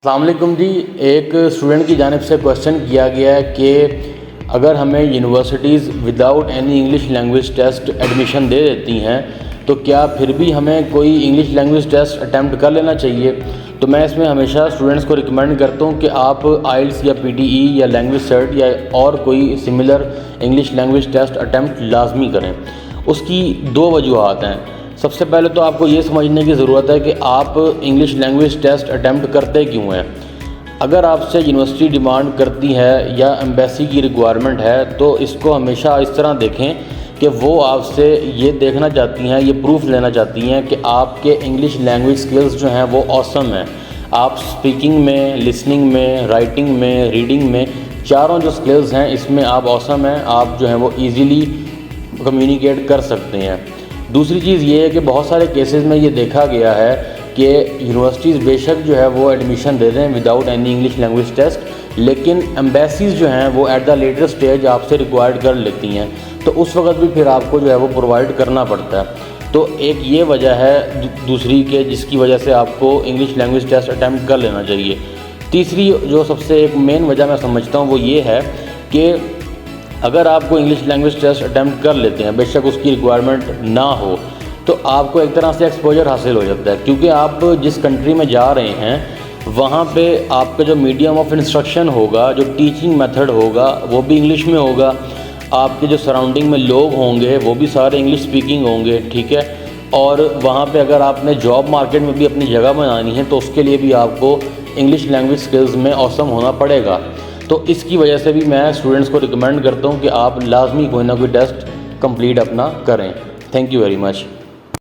السلام علیکم جی. ایک اسٹوڈنٹ کی جانب سے کویشچن کیا گیا ہے کہ اگر ہمیں universities without any English language test admission دے دیتی ہیں تو کیا پھر بھی ہمیں کوئی انگلش لینگویج ٹیسٹ اٹیمپٹ کر لینا چاہیے. تو میں اس میں ہمیشہ اسٹوڈنٹس کو ریکمینڈ کرتا ہوں کہ آپ آئلٹس یا پی ٹی ای یا لینگویج سرٹ یا اور کوئی similar English language test attempt لازمی کریں. اس کی دو وجوہات ہیں. سب سے پہلے تو آپ کو یہ سمجھنے کی ضرورت ہے کہ آپ انگلش لینگویج ٹیسٹ اٹیمپٹ کرتے کیوں ہیں. اگر آپ سے یونیورسٹی ڈیمانڈ کرتی ہے یا ایمبیسی کی ریکوائرمنٹ ہے تو اس کو ہمیشہ اس طرح دیکھیں کہ وہ آپ سے یہ دیکھنا چاہتی ہیں, یہ پروف لینا چاہتی ہیں کہ آپ کے انگلش لینگویج سکلز جو ہیں وہ آسم ہیں. آپ اسپیکنگ میں, لسننگ میں, رائٹنگ میں, ریڈنگ میں, چاروں جو سکلز ہیں اس میں آپ آسم ہیں. آپ جو ہیں وہ ایزیلی کمیونیکیٹ کر سکتے ہیں. دوسری چیز یہ ہے کہ بہت سارے کیسز میں یہ دیکھا گیا ہے کہ یونیورسٹیز بے شک جو ہے وہ ایڈمیشن دے دیں without any English language test, لیکن ایمبیسیز جو ہیں وہ ایٹ دا لیٹر سٹیج آپ سے ریکوائرڈ کر لیتی ہیں, تو اس وقت بھی پھر آپ کو جو ہے وہ پرووائڈ کرنا پڑتا ہے. تو ایک یہ وجہ ہے دوسری کہ جس کی وجہ سے آپ کو انگلش لینگویج ٹیسٹ اٹیمپٹ کر لینا چاہیے. تیسری جو سب سے ایک مین وجہ میں سمجھتا ہوں وہ یہ ہے کہ اگر آپ کو انگلش لینگویج ٹیسٹ اٹیمپٹ کر لیتے ہیں, بے شک اس کی ریکوائرمنٹ نہ ہو, تو آپ کو ایک طرح سے ایکسپوجر حاصل ہو جاتا ہے. کیونکہ آپ جس کنٹری میں جا رہے ہیں وہاں پہ آپ کا جو میڈیم آف انسٹرکشن ہوگا, جو ٹیچنگ میتھڈ ہوگا وہ بھی انگلش میں ہوگا. آپ کے جو سراؤنڈنگ میں لوگ ہوں گے وہ بھی سارے انگلش اسپیکنگ ہوں گے, ٹھیک ہے. اور وہاں پہ اگر آپ نے جاب مارکیٹ میں بھی اپنی جگہ بنانی ہے تو اس کے لیے بھی آپ کو انگلش لینگویج سکلز میں آسم ہونا پڑے گا. تو اس کی وجہ سے بھی میں اسٹوڈنٹس کو ریکمینڈ کرتا ہوں کہ آپ لازمی کوئی نہ کوئی ٹیسٹ کمپلیٹ اپنا کریں. Thank you very much.